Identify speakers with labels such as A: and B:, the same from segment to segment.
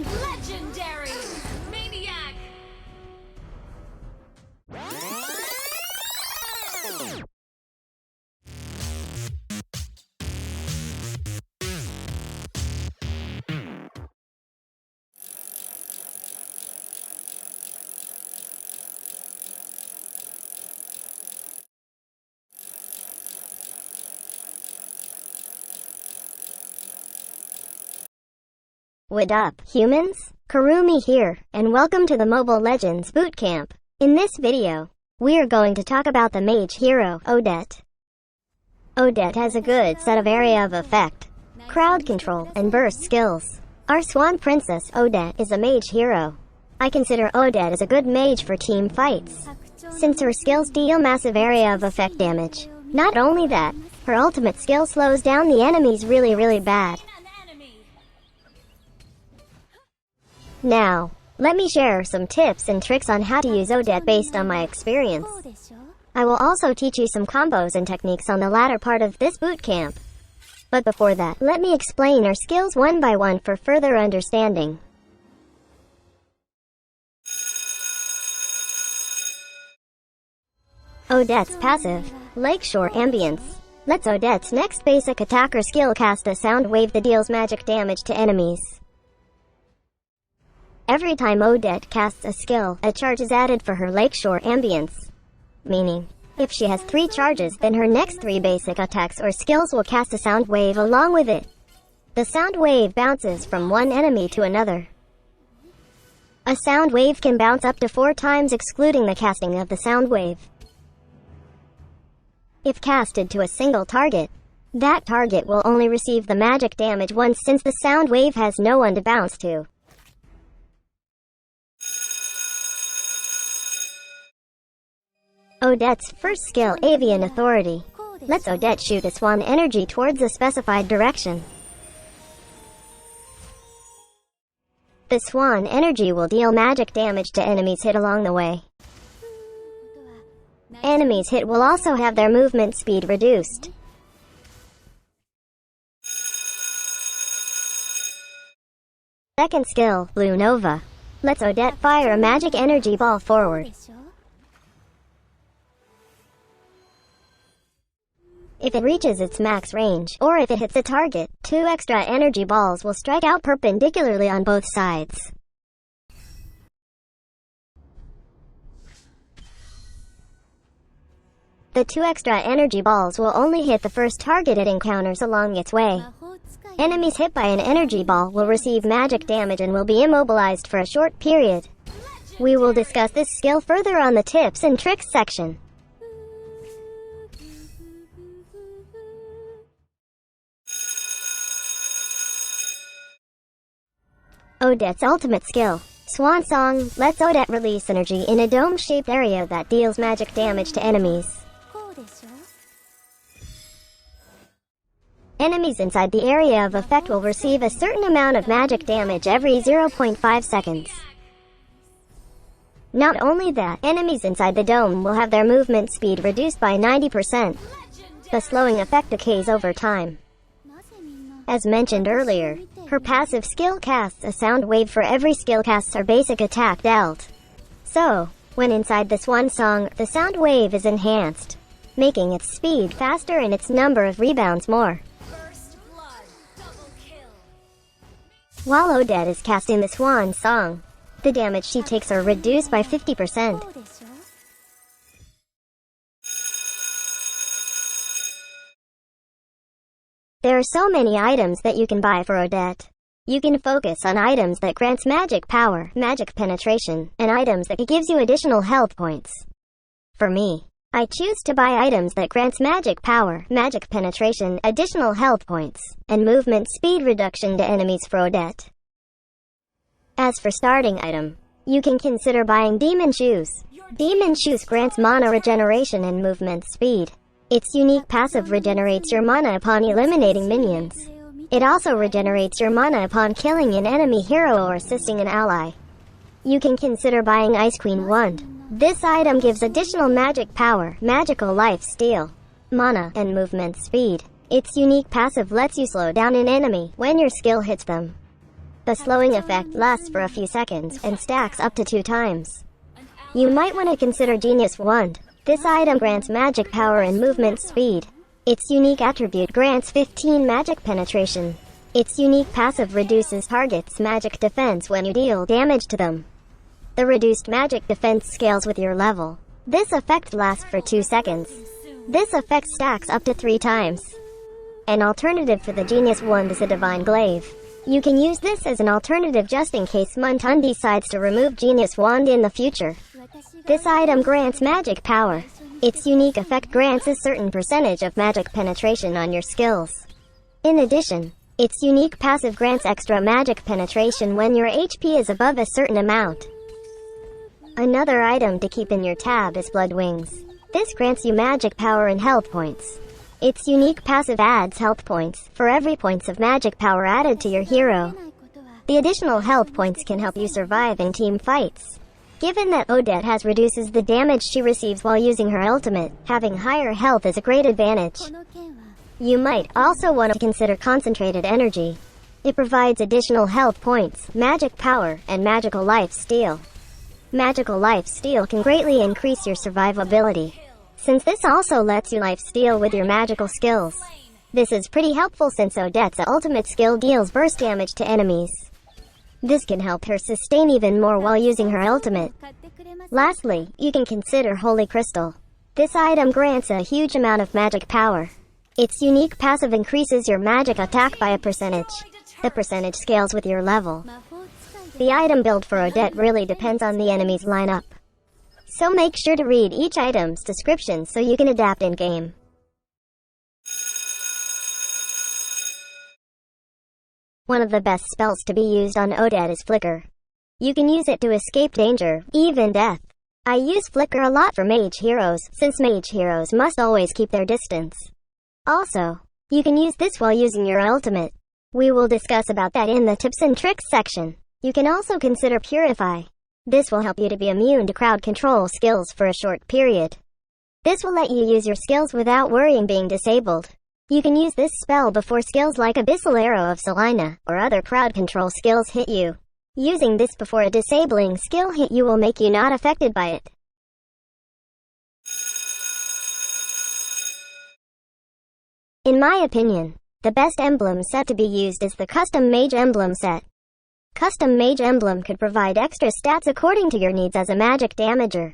A: Legendary Maniac!
B: What up, humans? Karumi here, and welcome to the Mobile Legends Bootcamp. In this video, we're going to talk about the mage hero, Odette. Odette has a good set of area of effect, crowd control, and burst skills. Our Swan Princess, Odette, is a mage hero. I consider Odette as a good mage for team fights, since her skills deal massive area of effect damage. Not only that, her ultimate skill slows down the enemies really bad. Now, let me share some tips and tricks on how to use Odette based on my experience. I will also teach you some combos and techniques on the latter part of this bootcamp. But before that, let me explain her skills one by one for further understanding. Odette's passive, Lakeshore Ambience, lets Odette's next basic attacker skill cast a sound wave that deals magic damage to enemies. Every time Odette casts a skill, a charge is added for her Lakeshore Ambience. Meaning, if she has 3 charges, then her next 3 basic attacks or skills will cast a sound wave along with it. The sound wave bounces from one enemy to another. A sound wave can bounce up to 4 times excluding the casting of the sound wave. If casted to a single target, that target will only receive the magic damage once since the sound wave has no one to bounce to. Odette's first skill, Avian Authority, lets Odette shoot a swan energy towards a specified direction. The swan energy will deal magic damage to enemies hit along the way. Enemies hit will also have their movement speed reduced. Second skill, Blue Nova, lets Odette fire a magic energy ball forward. If it reaches its max range, or if it hits a target, 2 extra energy balls will strike out perpendicularly on both sides. The 2 extra energy balls will only hit the first target it encounters along its way. Enemies hit by an energy ball will receive magic damage and will be immobilized for a short period. We will discuss this skill further on the tips and tricks section. Odette's ultimate skill, Swan Song, lets Odette release energy in a dome-shaped area that deals magic damage to enemies. Enemies inside the area of effect will receive a certain amount of magic damage every 0.5 seconds. Not only that, enemies inside the dome will have their movement speed reduced by 90%. The slowing effect decays over time. As mentioned earlier, her passive skill casts a sound wave for every skill casts her basic attack dealt. So, when inside the Swan Song, the sound wave is enhanced, making its speed faster and its number of rebounds more. While Odette is casting the Swan Song, the damage she takes are reduced by 50%. There are so many items that you can buy for Odette. You can focus on items that grants magic power, magic penetration, and items that gives you additional health points. For me, I choose to buy items that grants magic power, magic penetration, additional health points, and movement speed reduction to enemies for Odette. As for starting item, you can consider buying Demon Shoes. Demon Shoes grants mana regeneration and movement speed. Its unique passive regenerates your mana upon eliminating minions. It also regenerates your mana upon killing an enemy hero or assisting an ally. You can consider buying Ice Queen Wand. This item gives additional magic power, magical life steal, mana, and movement speed. Its unique passive lets you slow down an enemy when your skill hits them. The slowing effect lasts for a few seconds and stacks up to 2 times. You might want to consider Genius Wand. This item grants magic power and movement speed. Its unique attribute grants 15 magic penetration. Its unique passive reduces target's magic defense when you deal damage to them. The reduced magic defense scales with your level. This effect lasts for 2 seconds. This effect stacks up to 3 times. An alternative for the Genius Wand is a Divine Glaive. You can use this as an alternative just in case Muntun decides to remove Genius Wand in the future. This item grants magic power. Its unique effect grants a certain percentage of magic penetration on your skills. In addition, its unique passive grants extra magic penetration when your HP is above a certain amount. Another item to keep in your tab is Blood Wings. This grants you magic power and health points. Its unique passive adds health points for every points of magic power added to your hero. The additional health points can help you survive in team fights. Given that Odette has reduces the damage she receives while using her ultimate, having higher health is a great advantage. You might also want to consider Concentrated Energy. It provides additional health points, magic power, and magical life steal. Magical life steal can greatly increase your survivability, since this also lets you life steal with your magical skills. This is pretty helpful since Odette's ultimate skill deals burst damage to enemies. This can help her sustain even more while using her ultimate. Lastly, you can consider Holy Crystal. This item grants a huge amount of magic power. Its unique passive increases your magic attack by a percentage. The percentage scales with your level. The item build for Odette really depends on the enemy's lineup. So make sure to read each item's description so you can adapt in-game. One of the best spells to be used on Odette is Flickr. You can use it to escape danger, even death. I use Flickr a lot for mage heroes, since mage heroes must always keep their distance. Also, you can use this while using your ultimate. We will discuss about that in the tips and tricks section. You can also consider Purify. This will help you to be immune to crowd control skills for a short period. This will let you use your skills without worrying being disabled. You can use this spell before skills like Abyssal Arrow of Selina or other crowd control skills hit you. Using this before a disabling skill hit you will make you not affected by it. In my opinion, the best emblem set to be used is the Custom Mage Emblem Set. Custom Mage Emblem could provide extra stats according to your needs as a magic damager.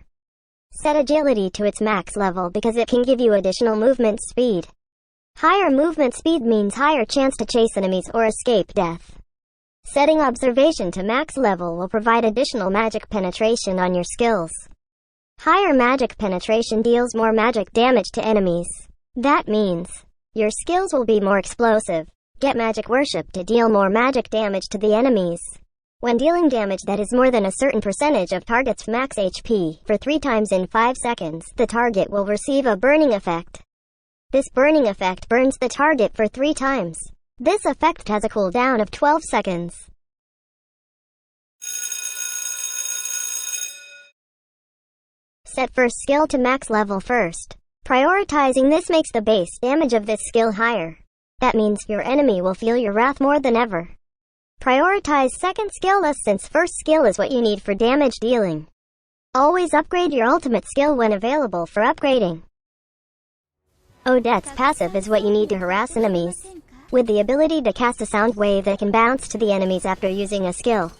B: Set agility to its max level because it can give you additional movement speed. Higher movement speed means higher chance to chase enemies or escape death. Setting observation to max level will provide additional magic penetration on your skills. Higher magic penetration deals more magic damage to enemies. That means your skills will be more explosive. Get Magic Worship to deal more magic damage to the enemies. When dealing damage that is more than a certain percentage of target's max HP for 3 times in 5 seconds, the target will receive a burning effect. This burning effect burns the target for 3 times. This effect has a cooldown of 12 seconds. Set first skill to max level first. Prioritizing this makes the base damage of this skill higher. That means your enemy will feel your wrath more than ever. Prioritize second skill less since first skill is what you need for damage dealing. Always upgrade your ultimate skill when available for upgrading. Odette's passive is what you need to harass enemies, with the ability to cast a sound wave that can bounce to the enemies after using a skill.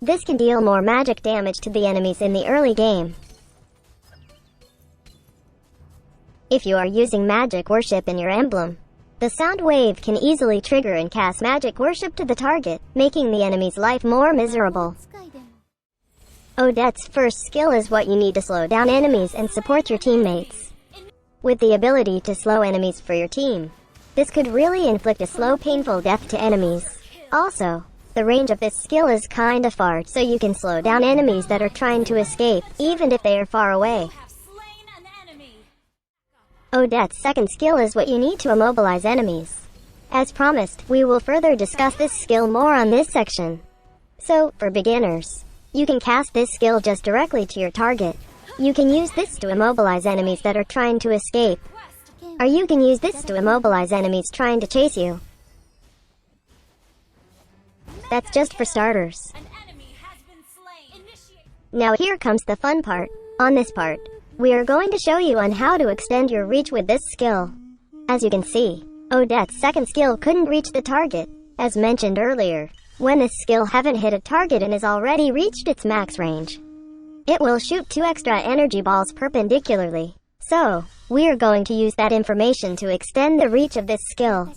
B: This can deal more magic damage to the enemies in the early game. If you are using Magic Worship in your emblem, the sound wave can easily trigger and cast Magic Worship to the target, making the enemy's life more miserable. Odette's first skill is what you need to slow down enemies and support your teammates. With the ability to slow enemies for your team, this could really inflict a slow, painful death to enemies. Also, the range of this skill is kinda far, so you can slow down enemies that are trying to escape, even if they are far away. Odette's second skill is what you need to immobilize enemies. As promised, we will further discuss this skill more on this section. So, for beginners, you can cast this skill just directly to your target. You can use this to immobilize enemies that are trying to escape. Or you can use this to immobilize enemies trying to chase you. That's just for starters.
A: An enemy has been slain. Initiate.
B: Now here comes the fun part. On this part, we are going to show you on how to extend your reach with this skill. As you can see, Odette's second skill couldn't reach the target. As mentioned earlier, when this skill haven't hit a target and has already reached its max range, it will shoot 2 extra energy balls perpendicularly. So, we are going to use that information to extend the reach of this skill.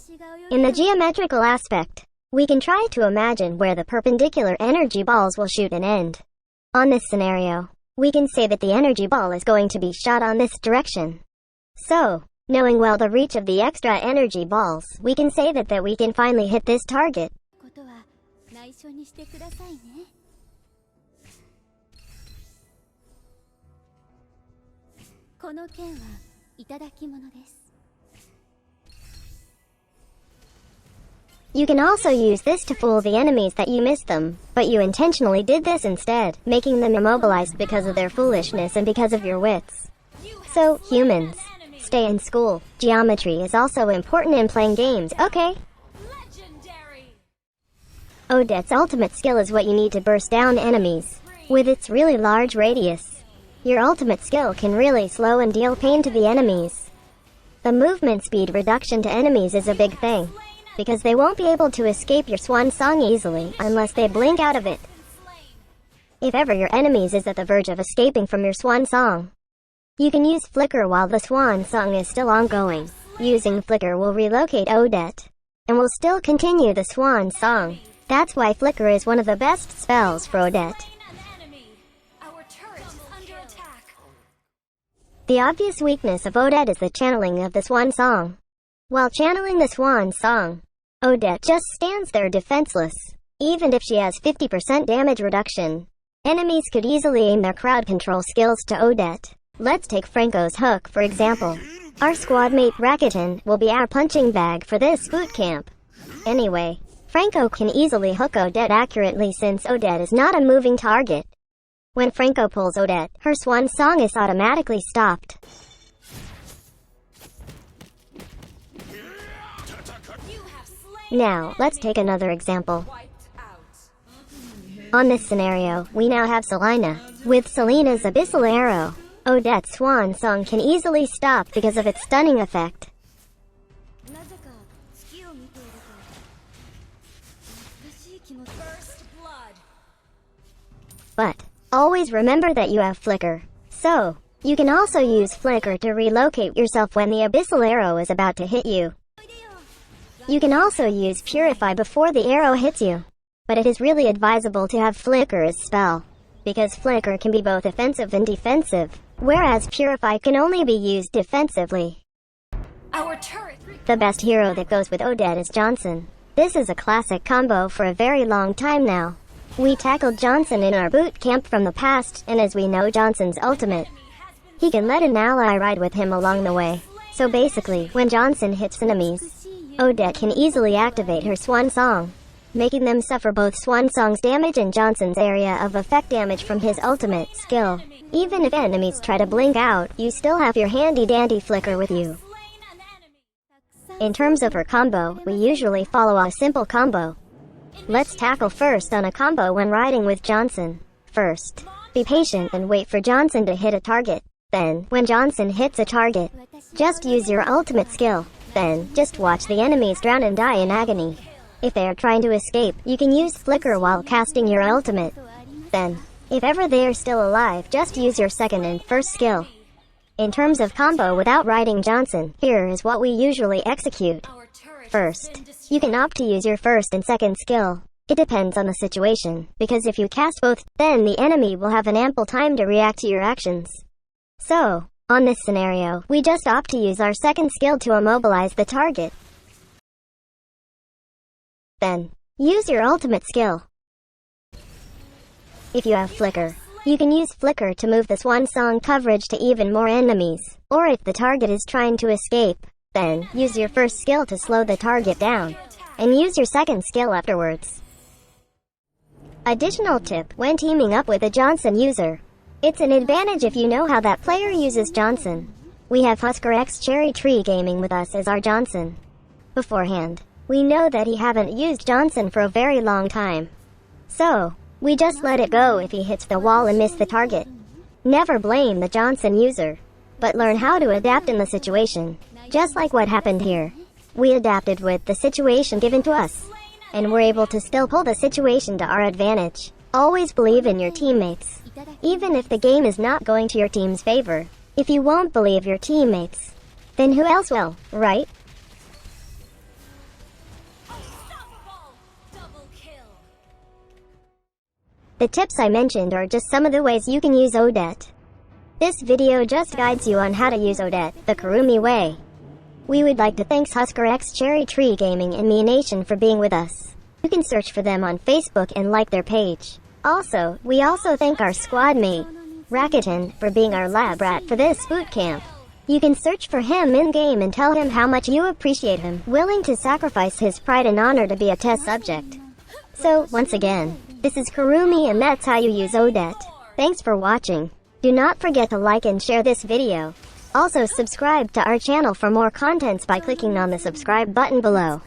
B: In the geometrical aspect, we can try to imagine where the perpendicular energy balls will shoot and end. On this scenario, we can say that the energy ball is going to be shot on this direction. So, knowing well the reach of the extra energy balls, we can say that we can finally hit this target. You can also use this to fool the enemies that you missed them, but you intentionally did this instead, making them immobilized because of their foolishness and because of your wits. So, humans, stay in school. Geometry is also important in playing games, okay?
A: Legendary.
B: Odette's ultimate skill is what you need to burst down enemies. With its really large radius, your ultimate skill can really slow and deal pain to the enemies. The movement speed reduction to enemies is a big thing, because they won't be able to escape your swan song easily unless they blink out of it. If ever your enemies is at the verge of escaping from your swan song, you can use Flickr while the swan song is still ongoing. Using Flickr will relocate Odette, and will still continue the swan song. That's why Flickr is one of the best spells for Odette. The obvious weakness of Odette is the channeling of the swan song. While channeling the swan song, Odette just stands there defenseless. Even if she has 50% damage reduction, enemies could easily aim their crowd control skills to Odette. Let's take Franco's hook for example. Our squad mate Rakuten will be our punching bag for this boot camp. Anyway, Franco can easily hook Odette accurately since Odette is not a moving target. When Franco pulls Odette, her swan song is automatically stopped. Now, let's take another example. On this scenario, we now have Selena. With Selena's abyssal arrow, Odette's swan song can easily stop because of its stunning effect. But always remember that you have Flickr. So, you can also use Flickr to relocate yourself when the abyssal arrow is about to hit you. You can also use Purify before the arrow hits you. But it is really advisable to have Flickr as spell, because Flickr can be both offensive and defensive, whereas Purify can only be used defensively.
A: Our turret.
B: The best hero that goes with Odette is Johnson. This is a classic combo for a very long time now. We tackled Johnson in our boot camp from the past, and as we know Johnson's ultimate, he can let an ally ride with him along the way. So basically, when Johnson hits enemies, Odette can easily activate her swan song, making them suffer both swan song's damage and Johnson's area of effect damage from his ultimate skill. Even if enemies try to blink out, you still have your handy-dandy Flickr with you. In terms of her combo, we usually follow a simple combo. Let's tackle first on a combo when riding with Johnson. First, be patient and wait for Johnson to hit a target. Then, when Johnson hits a target, just use your ultimate skill. Then, just watch the enemies drown and die in agony. If they are trying to escape, you can use Flickr while casting your ultimate. Then, if ever they are still alive, just use your second and first skill. In terms of combo without riding Johnson, here is what we usually execute. First, you can opt to use your first and second skill. It depends on the situation, because if you cast both, then the enemy will have an ample time to react to your actions. So, on this scenario, we just opt to use our second skill to immobilize the target. Then, use your ultimate skill. If you have Flickr, you can use Flickr to move the swan song coverage to even more enemies. Or if the target is trying to escape, then use your first skill to slow the target down, and use your second skill afterwards. Additional tip when teaming up with a Johnson user. It's an advantage if you know how that player uses Johnson. We have Husker X Cherry Tree Gaming with us as our Johnson. Beforehand, we know that he haven't used Johnson for a very long time. So, we just let it go if he hits the wall and miss the target. Never blame the Johnson user, but learn how to adapt in the situation. Just like what happened here. We adapted with the situation given to us, and we're able to still pull the situation to our advantage. Always believe in your teammates, even if the game is not going to your team's favor. If you won't believe your teammates, then who else will, right?
A: Unstoppable! Double kill!
B: The tips I mentioned are just some of the ways you can use Odette. This video just guides you on how to use Odette the Kurumi way. We would like to thank Husker X Cherry Tree Gaming and Me Nation for being with us. You can search for them on Facebook and like their page. Also, we also thank our squad mate, Rakuten, for being our lab rat for this boot camp. You can search for him in-game and tell him how much you appreciate him, willing to sacrifice his pride and honor to be a test subject. So, once again, this is Kurumi and that's how you use Odette. Thanks for watching. Do not forget to like and share this video. Also subscribe to our channel for more contents by clicking on the subscribe button below.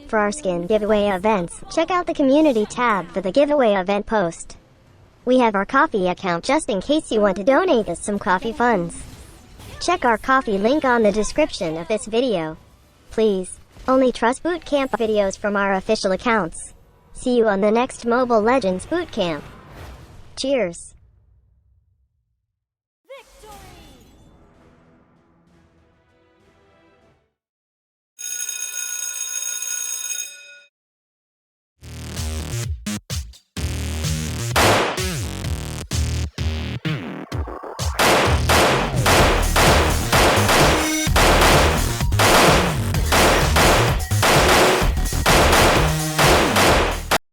B: For our skin giveaway events, check out the community tab for the giveaway event post. We have our coffee account just in case you want to donate us some coffee funds. Check our coffee link on the description of this video. Please, only trust bootcamp videos from our official accounts. See you on the next Mobile Legends bootcamp. Cheers.